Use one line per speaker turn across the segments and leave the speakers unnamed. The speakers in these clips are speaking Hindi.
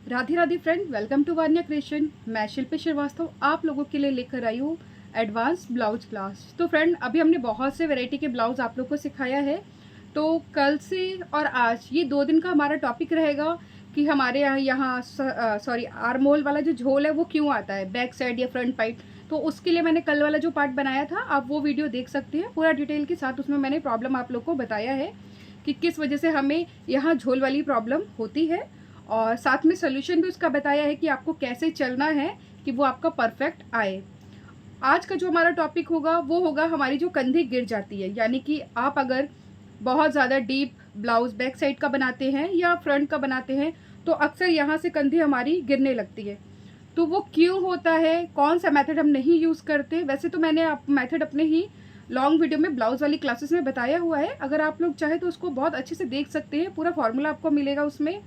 Radhe Radhe friend, welcome to Vanya creation. मैं शिल्पी श्रीवास्तव आप लोगों के लिए लेकर आई हूँ एडवांस ब्लाउज क्लास। तो फ्रेंड, अभी हमने बहुत से वैरायटी के ब्लाउज आप लोगों को सिखाया है। तो कल से और आज ये 2 दिन का हमारा टॉपिक रहेगा कि हमारे यहाँ सॉरी आर्म होल वाला जो झोल है वो क्यों आता है, बैक साइड या फ्रंट पार्ट। तो उसके लिए मैंने कल वाला जो पार्ट बनाया था, आप वो वीडियो देख सकते हैं पूरा डिटेल के साथ। उसमें मैंने प्रॉब्लम आप लोग को बताया है कि किस वजह से हमें यहाँ झोल वाली प्रॉब्लम होती है, और साथ में सोल्यूशन भी उसका बताया है कि आपको कैसे चलना है कि वो आपका परफेक्ट आए। आज का जो हमारा टॉपिक होगा वो होगा हमारी जो कंधी गिर जाती है, यानी कि आप अगर बहुत ज़्यादा डीप ब्लाउज बैक साइड का बनाते हैं या फ्रंट का बनाते हैं तो अक्सर यहाँ से कंधी हमारी गिरने लगती है। तो वो क्यों होता है, कौन सा मेथड हम नहीं यूज़ करते। वैसे तो मैंने मेथड अपने ही लॉन्ग वीडियो में ब्लाउज वाली क्लासेस में बताया हुआ है, अगर आप लोग चाहे तो उसको बहुत अच्छे से देख सकते हैं, पूरा फॉर्मूला आपको मिलेगा उसमें।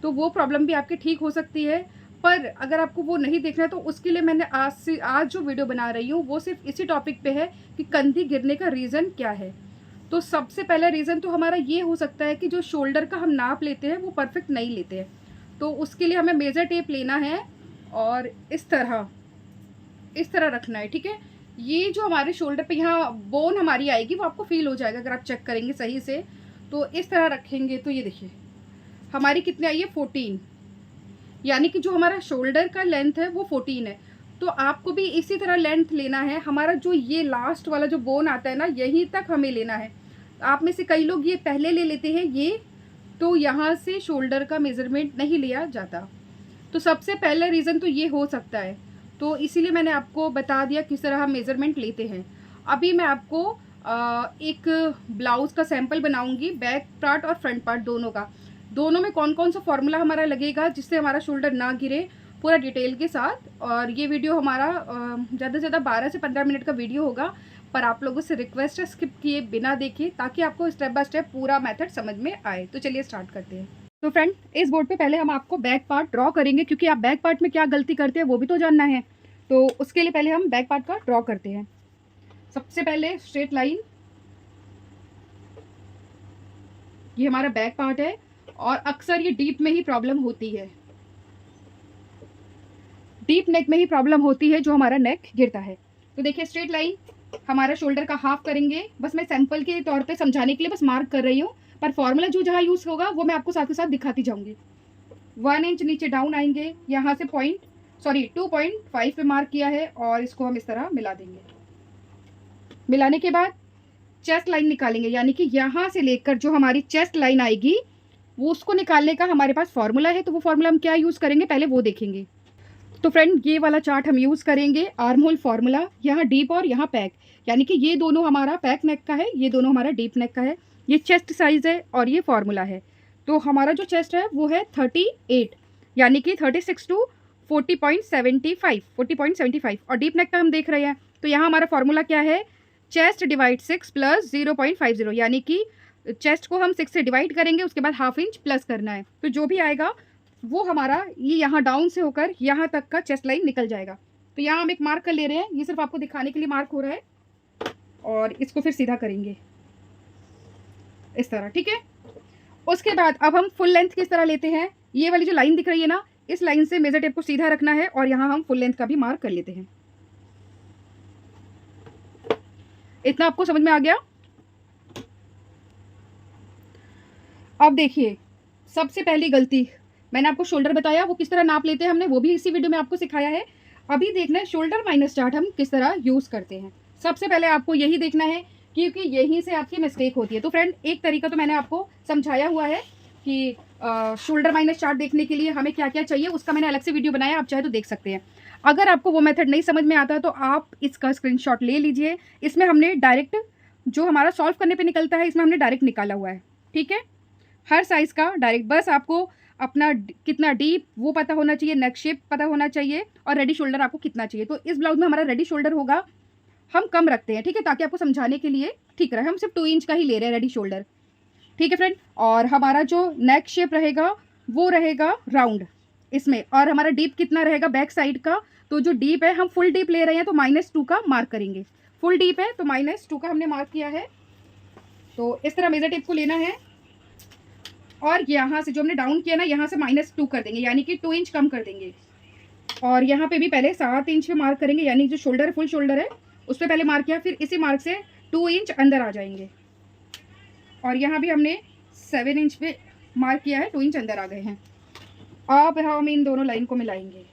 तो वो प्रॉब्लम भी आपकी ठीक हो सकती है। पर अगर आपको वो नहीं देखना है तो उसके लिए मैंने आज जो वीडियो बना रही हूँ वो सिर्फ इसी टॉपिक पे है कि कंधी गिरने का रीज़न क्या है। तो सबसे पहला रीज़न तो हमारा ये हो सकता है कि जो शोल्डर का हम नाप लेते हैं वो परफेक्ट नहीं लेते हैं। तो उसके लिए हमें मेज़र टेप लेना है और इस तरह रखना है, ठीक है। ये जो हमारे शोल्डर पे यहाँ बोन हमारी आएगी वो आपको फील हो जाएगा अगर आप चेक करेंगे सही से। तो इस तरह रखेंगे तो ये देखिए हमारी कितनी आई है, 14। यानी कि जो हमारा शोल्डर का लेंथ है वो 14 है। तो आपको भी इसी तरह लेंथ लेना है। हमारा जो ये लास्ट वाला जो बोन आता है ना, यहीं तक हमें लेना है। आप में से कई लोग ये पहले ले लेते हैं ये, तो यहाँ से शोल्डर का मेज़रमेंट नहीं लिया जाता। तो सबसे पहला रीज़न तो ये हो सकता है। तो इसीलिए मैंने आपको बता दिया किस तरह हम मेज़रमेंट लेते हैं। अभी मैं आपको एक ब्लाउज़ का सैंपल बनाऊंगी, बैक पार्ट और फ्रंट पार्ट दोनों का। दोनों में कौन कौन सा फॉर्मूला हमारा लगेगा जिससे हमारा शोल्डर ना गिरे, पूरा डिटेल के साथ। और ये वीडियो हमारा ज़्यादा से ज़्यादा 12 से 15 मिनट का वीडियो होगा, पर आप लोगों से रिक्वेस्ट है स्किप किए बिना देखें, ताकि आपको स्टेप बाय स्टेप पूरा मेथड समझ में आए। तो चलिए स्टार्ट करते हैं। तो फ्रेंड, इस बोर्ड पे पहले हम आपको बैक पार्ट ड्रॉ करेंगे, क्योंकि आप बैक पार्ट में क्या गलती करते हैं वो भी तो जानना है। तो उसके लिए पहले हम बैक पार्ट का ड्रॉ करते हैं। सबसे पहले स्ट्रेट लाइन, ये हमारा बैक पार्ट है और अक्सर ये डीप में ही प्रॉब्लम होती है, डीप नेक में ही प्रॉब्लम होती है जो हमारा नेक गिरता है। तो देखिए स्ट्रेट लाइन हमारा शोल्डर का हाफ करेंगे। बस मैं सैंपल के तौर पे समझाने के लिए बस मार्क कर रही हूँ, पर फॉर्मूला जो जहाँ यूज़ होगा वो मैं आपको साथ के साथ दिखाती जाऊंगी। 1 इंच नीचे डाउन आएंगे, यहाँ से 2.5 पे मार्क किया है और इसको हम इस तरह मिला देंगे। मिलाने के बाद चेस्ट लाइन निकालेंगे, यानी कि यहाँ से लेकर जो हमारी चेस्ट लाइन आएगी वो उसको निकालने का हमारे पास फॉर्मूला है। तो वो फॉर्मूला हम क्या यूज़ करेंगे पहले वो देखेंगे। तो फ्रेंड, ये वाला चार्ट हम यूज़ करेंगे आर्म होल फार्मूला, यहाँ डीप और यहाँ पैक, यानी कि ये दोनों हमारा पैक नेक का है, ये दोनों हमारा डीप नेक का है। ये चेस्ट साइज़ है और ये फार्मूला है। तो हमारा जो चेस्ट है वो है 38, यानी कि 36 टू 40.75 और डीप नेक का हम देख रहे हैं। तो यहाँ हमारा फार्मूला क्या है, चेस्ट डिवाइड 6 प्लस 0.50, यानी कि चेस्ट को हम 6 से डिवाइड करेंगे, उसके बाद हाफ इंच प्लस करना है। तो जो भी आएगा वो हमारा ये यहाँ डाउन से होकर यहाँ तक का चेस्ट लाइन निकल जाएगा। तो यहाँ हम एक मार्क कर ले रहे हैं, ये सिर्फ आपको दिखाने के लिए मार्क हो रहा है, और इसको फिर सीधा करेंगे इस तरह, ठीक है। उसके बाद अब हम फुल लेंथ किस तरह लेते हैं, ये वाली जो लाइन दिख रही है ना, इस लाइन से मेजर टेप को सीधा रखना है और यहाँ हम फुल लेंथ का भी मार्क कर लेते हैं। इतना आपको समझ में आ गया। अब देखिए, सबसे पहली गलती मैंने आपको शोल्डर बताया, वो किस तरह नाप लेते हैं हमने वो भी इसी वीडियो में आपको सिखाया है। अभी देखना है शोल्डर माइनस चार्ट हम किस तरह यूज़ करते हैं। सबसे पहले आपको यही देखना है, क्योंकि यहीं से आपकी मिस्टेक होती है। तो फ्रेंड, एक तरीका तो मैंने आपको समझाया हुआ है कि शोल्डर माइनस चार्ट देखने के लिए हमें क्या क्या चाहिए, उसका मैंने अलग से वीडियो बनाया, आप चाहे तो देख सकते हैं। अगर आपको वो मेथड नहीं समझ में आता तो आप इसका स्क्रीनशॉट ले लीजिए। इसमें हमने डायरेक्ट जो हमारा सॉल्व करने पे निकलता है, इसमें हमने डायरेक्ट निकाला हुआ है, ठीक है। हर साइज़ का डायरेक्ट, बस आपको अपना कितना डीप वो पता होना चाहिए, नेक शेप पता होना चाहिए, और रेडी शोल्डर आपको कितना चाहिए। तो इस ब्लाउज में हमारा रेडी शोल्डर होगा, हम कम रखते हैं, ठीक है, ताकि आपको समझाने के लिए ठीक रहे। हम सिर्फ 2 इंच का ही ले रहे हैं रेडी शोल्डर, ठीक है फ्रेंड। और हमारा जो नेक शेप रहेगा वो रहेगा राउंड इसमें, और हमारा डीप कितना रहेगा बैक साइड का। तो जो डीप है हम फुल डीप ले रहे हैं तो -2 का मार्क करेंगे। फुल डीप है तो -2 का हमने मार्क किया है। तो इस तरह मेजर टेप को लेना है और यहाँ से जो हमने डाउन किया ना, यहाँ से -2 कर देंगे, यानी कि 2 इंच कम कर देंगे। और यहाँ पे भी पहले 7 इंच पे मार्क करेंगे, यानी जो शोल्डर फुल शोल्डर है उस पर पहले मार्क किया, फिर इसी मार्क से 2 इंच अंदर आ जाएंगे। और यहाँ भी हमने 7 इंच पे मार्क किया है, 2 इंच अंदर आ गए हैं। अब हम इन दोनों लाइन को मिलाएंगे,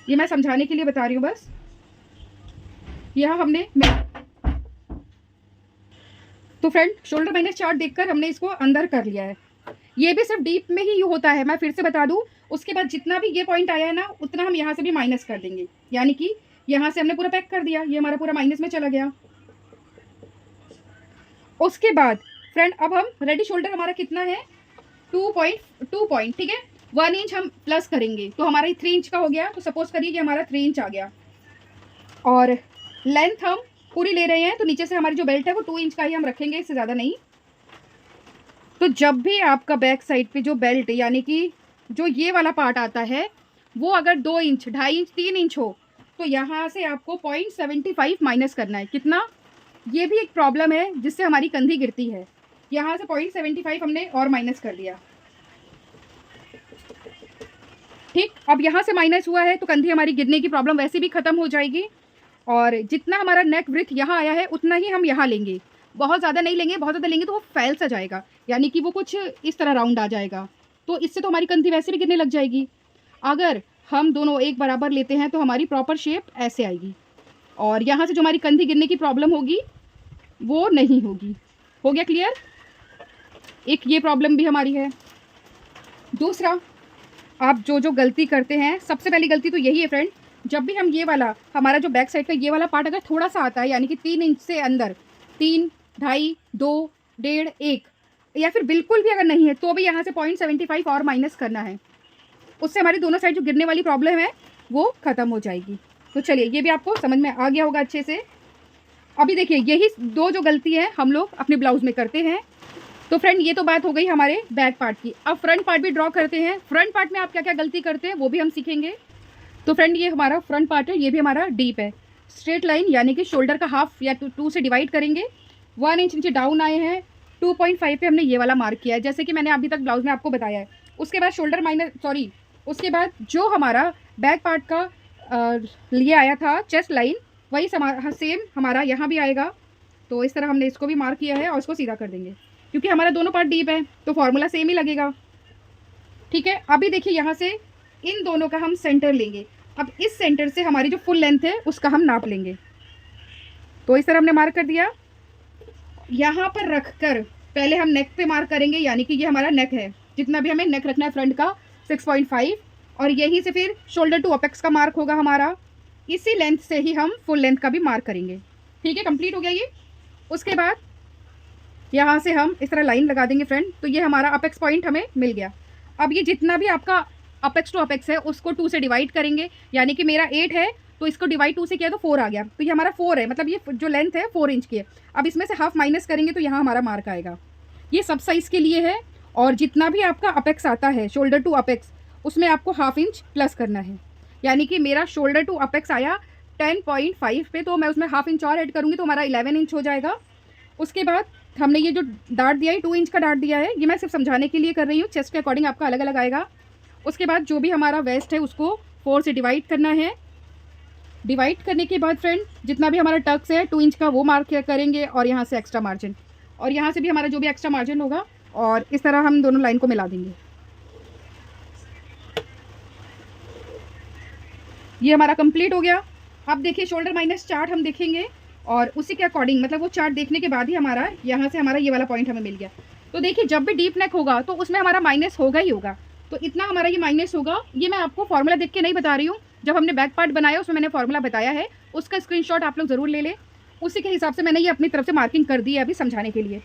ये मैं समझाने के लिए बता रही हूँ बस। यहाँ हमने तो फ्रेंड शोल्डर माइनस चार्ट देखकर हमने इसको अंदर कर लिया है। ये भी सिर्फ डीप में ही होता है, मैं फिर से बता दूं। उसके बाद जितना भी ये पॉइंट आया है ना, उतना हम यहाँ से भी माइनस कर देंगे, यानी कि यहाँ से हमने पूरा पैक कर दिया, ये हमारा पूरा माइनस में चला गया। उसके बाद फ्रेंड अब हम रेडी शोल्डर हमारा कितना है, 2 पॉइंट, ठीक है। 1 इंच हम प्लस करेंगे तो हमारा 3 इंच का हो गया। तो सपोज करिए कि हमारा 3 इंच आ गया, और लेंथ हम पूरी ले रहे हैं, तो नीचे से हमारी जो बेल्ट है वो 2 इंच का ही हम रखेंगे, इससे ज़्यादा नहीं। तो जब भी आपका बैक साइड पे जो बेल्ट यानी कि जो ये वाला पार्ट आता है वो अगर 2 इंच, 2.5 इंच, 3 इंच हो, तो यहाँ से आपको 0.75 माइनस करना है। कितना? ये भी एक प्रॉब्लम है जिससे हमारी कंधी गिरती है। यहाँ से 0.75 हमने और माइनस कर दिया, ठीक। अब यहाँ से माइनस हुआ है तो कंधी हमारी गिरने की प्रॉब्लम वैसे भी ख़त्म हो जाएगी। और जितना हमारा नेक विड्थ यहाँ आया है उतना ही हम यहाँ लेंगे, बहुत ज़्यादा नहीं लेंगे। बहुत ज़्यादा लेंगे तो वो फैल सा जाएगा, यानी कि वो कुछ इस तरह राउंड आ जाएगा, तो इससे तो हमारी कंधी वैसे भी गिरने लग जाएगी। अगर हम दोनों एक बराबर लेते हैं तो हमारी प्रॉपर शेप ऐसे आएगी, और यहाँ से जो हमारी कंधी गिरने की प्रॉब्लम होगी वो नहीं होगी। हो गया क्लियर? एक ये प्रॉब्लम भी हमारी है। दूसरा, आप जो गलती करते हैं, सबसे पहली गलती तो यही है फ्रेंड, जब भी हम ये वाला हमारा जो बैक साइड का ये वाला पार्ट अगर थोड़ा सा आता है, यानी कि 3 इंच से अंदर, 3, 2.5, 2, 1.5, 1, या फिर बिल्कुल भी अगर नहीं है, तो भी यहाँ से 0.75 और माइनस करना है। उससे हमारी दोनों साइड जो गिरने वाली प्रॉब्लम है वो ख़त्म हो जाएगी। तो चलिए, ये भी आपको समझ में आ गया होगा अच्छे से। अभी देखिए, यही दो जो गलती है हम लोग अपने ब्लाउज़ में करते हैं। तो फ्रेंड ये तो बात हो गई हमारे बैक पार्ट की। अब फ्रंट पार्ट भी ड्रॉ करते हैं। फ्रंट पार्ट में आप क्या क्या गलती करते हैं वो भी हम सीखेंगे। तो फ्रेंड ये हमारा फ्रंट पार्ट है, ये भी हमारा डीप है। स्ट्रेट लाइन यानी कि शोल्डर का हाफ या 2 से डिवाइड करेंगे। 1 इंच नीचे डाउन आए हैं, 2.5 पे हमने ये वाला मार्क किया है, जैसे कि मैंने अभी तक ब्लाउज में आपको बताया है। उसके बाद उसके बाद जो हमारा बैक पार्ट का लिए आया था चेस्ट लाइन, वही सेम हमारा यहाँ भी आएगा। तो इस तरह हमने इसको भी मार्क किया है और इसको सीधा कर देंगे, क्योंकि हमारा दोनों पार्ट डीप है तो फॉर्मूला सेम ही लगेगा, ठीक है। अभी देखिए, यहाँ से इन दोनों का हम सेंटर लेंगे। अब इस सेंटर से हमारी जो फुल लेंथ है उसका हम नाप लेंगे। तो इस तरह हमने मार्क कर दिया। यहाँ पर रखकर पहले हम नेक पे मार्क करेंगे, यानी कि ये हमारा नेक है, जितना भी हमें नेक रखना है फ्रंट का 6.5, और यहीं से फिर शोल्डर टू अपेक्स का मार्क होगा हमारा। इसी लेंथ से ही हम फुल लेंथ का भी मार्क करेंगे, ठीक है। कंप्लीट हो गया ये। उसके बाद यहाँ से हम इस तरह लाइन लगा देंगे फ्रेंड, तो ये हमारा अपेक्स पॉइंट हमें मिल गया। अब ये जितना भी आपका अपेक्स टू अपेक्स है उसको 2 से डिवाइड करेंगे, यानी कि मेरा 8 है तो इसको डिवाइड 2 से किया तो 4 आ गया। तो ये हमारा 4 है, मतलब ये जो लेंथ है 4 इंच की है। अब इसमें से हाफ माइनस करेंगे तो यहाँ हमारा मार्क आएगा। ये सब साइज़ के लिए है, और जितना भी आपका अपेक्स आता है शोल्डर टू अपेक्स, उसमें आपको हाफ इंच प्लस करना है। यानी कि मेरा शोल्डर टू अपेक्स आया 10.5 पे, तो मैं उसमें हाफ इंच और ऐड करूँगी तो हमारा 11 इंच हो जाएगा। उसके बाद हमने ये जो डार्ट दिया है 2 इंच का डार्ट दिया है, ये मैं सिर्फ समझाने के लिए कर रही हूँ, चेस्ट के अकॉर्डिंग आपका अलग अलग आएगा। उसके बाद जो भी हमारा वेस्ट है उसको 4 से डिवाइड करना है। डिवाइड करने के बाद फ्रेंड जितना भी हमारा टक्स है 2 इंच का वो मार्क करेंगे, और यहाँ से एक्स्ट्रा मार्जिन, और यहाँ से भी हमारा जो भी एक्स्ट्रा मार्जिन होगा, और इस तरह हम दोनों लाइन को मिला देंगे। ये हमारा कंप्लीट हो गया। अब देखिए, शोल्डर माइनस चार्ट हम देखेंगे, और उसी के अकॉर्डिंग, मतलब वो चार्ट देखने के बाद ही हमारा यहाँ से हमारा ये वाला पॉइंट हमें मिल गया। तो देखिए, जब भी डीप नेक होगा तो उसमें हमारा माइनस होगा ही होगा, तो इतना हमारा ये माइनस होगा। ये मैं आपको फॉर्मूला देख के नहीं बता रही हूँ, जब हमने बैक पार्ट बनाया उसमें मैंने फॉर्मूला बताया है, उसका स्क्रीनशॉट आप लोग ज़रूर ले लें। उसी के हिसाब से मैंने ये अपनी तरफ से मार्किंग कर दी है अभी समझाने के लिए।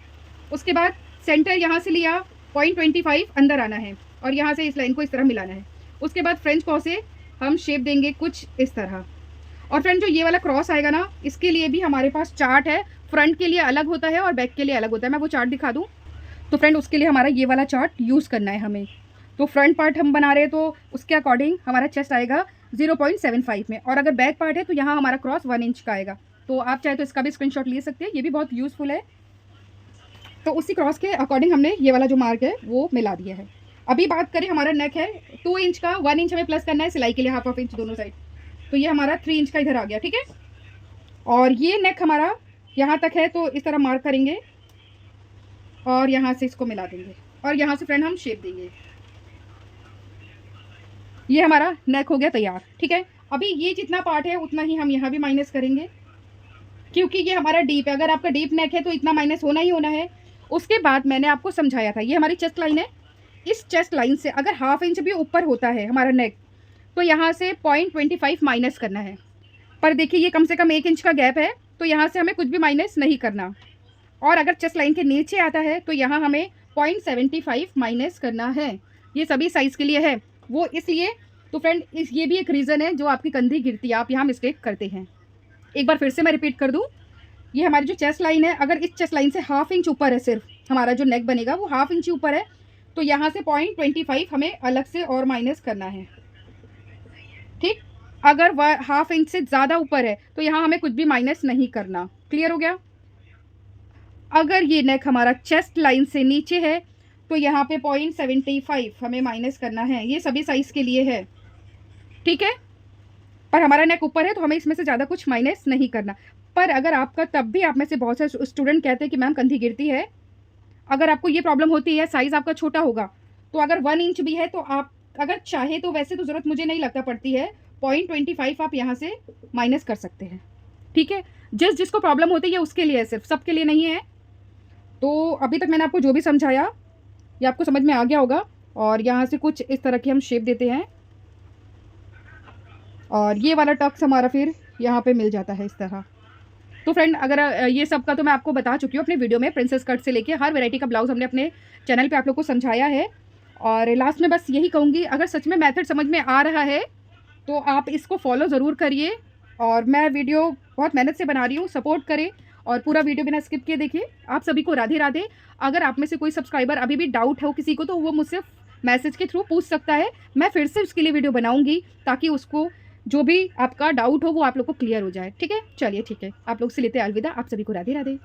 उसके बाद सेंटर यहाँ से लिया, 0.25 अंदर आना है, और यहाँ से इस लाइन को इस तरह मिलाना है। उसके बाद फ्रेंच पॉ से हम शेप देंगे कुछ इस तरह। और फ्रेंड जो ये वाला क्रॉस आएगा ना, इसके लिए भी हमारे पास चार्ट है, फ्रंट के लिए अलग होता है और बैक के लिए अलग होता है। मैं वो चार्ट दिखा दूँ? तो फ्रेंड उसके लिए हमारा ये वाला चार्ट यूज़ करना है हमें। तो फ्रंट पार्ट हम बना रहे हैं तो उसके अकॉर्डिंग हमारा चेस्ट आएगा 0.75 में, और अगर बैक पार्ट है तो यहाँ हमारा क्रॉस 1 इंच का आएगा। तो आप चाहे तो इसका भी स्क्रीनशॉट ले सकते हैं, ये भी बहुत यूज़फुल है। तो उसी क्रॉस के अकॉर्डिंग हमने ये वाला जो मार्क है वो मिला दिया है। अभी बात करें, हमारा नेक है 2 इंच का, 1 इंच हमें प्लस करना है सिलाई के लिए, हाफ इंच दोनों साइड, तो ये हमारा 3 इंच का इधर आ गया, ठीक है। और ये नेक हमारा यहाँ तक है, तो इस तरह मार्क करेंगे और यहाँ से इसको मिला देंगे और यहाँ से फ्रेंड हम शेप देंगे। ये हमारा नेक हो गया तैयार, ठीक है। अभी ये जितना पार्ट है उतना ही हम यहाँ भी माइनस करेंगे, क्योंकि ये हमारा डीप है। अगर आपका डीप नेक है तो इतना माइनस होना ही होना है। उसके बाद मैंने आपको समझाया था, ये हमारी चेस्ट लाइन है, इस चेस्ट लाइन से अगर हाफ इंच भी ऊपर होता है हमारा नेक, तो यहाँ से 0.25 माइनस करना है। पर देखिए ये कम से कम 1 इंच का गैप है, तो यहाँ से हमें कुछ भी माइनस नहीं करना। और अगर चेस्ट लाइन के नीचे आता है तो यहाँ हमें 0.75 माइनस करना है। ये सभी साइज़ के लिए है, वो इसलिए। तो फ्रेंड ये भी एक रीज़न है जो आपकी कंधी गिरती है, आप यहाँ मिस्टेक करते हैं। एक बार फिर से मैं रिपीट कर दूँ, ये हमारी जो चेस्ट लाइन है, अगर इस चेस्ट लाइन से हाफ इंच ऊपर है, सिर्फ हमारा जो नेक बनेगा वो हाफ इंच ऊपर है, तो यहाँ से 0.25 हमें अलग से और माइनस करना है, ठीक। अगर वह हाफ इंच से ज़्यादा ऊपर है तो यहाँ हमें कुछ भी माइनस नहीं करना। क्लियर हो गया। अगर ये नेक हमारा चेस्ट लाइन से नीचे है तो यहाँ पे 0.75 हमें माइनस करना है। ये सभी साइज़ के लिए है, ठीक है। पर हमारा नेक ऊपर है तो हमें इसमें से ज़्यादा कुछ माइनस नहीं करना। पर अगर आपका, तब भी आप में से बहुत से स्टूडेंट कहते हैं कि मैम कंधी गिरती है, अगर आपको ये प्रॉब्लम होती है, साइज़ आपका छोटा होगा, तो अगर 1 इंच भी है तो आप अगर चाहे तो, वैसे तो ज़रूरत मुझे नहीं लगता पड़ती है, 0.25 आप यहाँ से माइनस कर सकते हैं, ठीक है। जिसको प्रॉब्लम होती है उसके लिए है, सिर्फ सबके लिए नहीं है। तो अभी तक मैंने आपको जो भी समझाया ये आपको समझ में आ गया होगा। और यहाँ से कुछ इस तरह की हम शेप देते हैं और ये वाला टक्स हमारा फिर यहाँ पे मिल जाता है इस तरह। तो फ्रेंड अगर ये सब का तो मैं आपको बता चुकी हूँ अपने वीडियो में, प्रिंसेस कट से लेके हर वैरायटी का ब्लाउज़ हमने अपने चैनल पे आप लोग को समझाया है। और लास्ट में बस यही कहूँगी, अगर सच में मेथड समझ में आ रहा है तो आप इसको फॉलो ज़रूर करिए। और मैं वीडियो बहुत मेहनत से बना रही हूँ, सपोर्ट करें और पूरा वीडियो बिना स्किप किए देखिए। आप सभी को राधे राधे। अगर आप में से कोई सब्सक्राइबर अभी भी डाउट हो किसी को, तो वो मुझसे मैसेज के थ्रू पूछ सकता है, मैं फिर से उसके लिए वीडियो बनाऊँगी ताकि उसको जो भी आपका डाउट हो वो आप लोग को क्लियर हो जाए, ठीक है। चलिए ठीक है, आप लोग से लेते अलविदा। आप सभी को राधे राधे।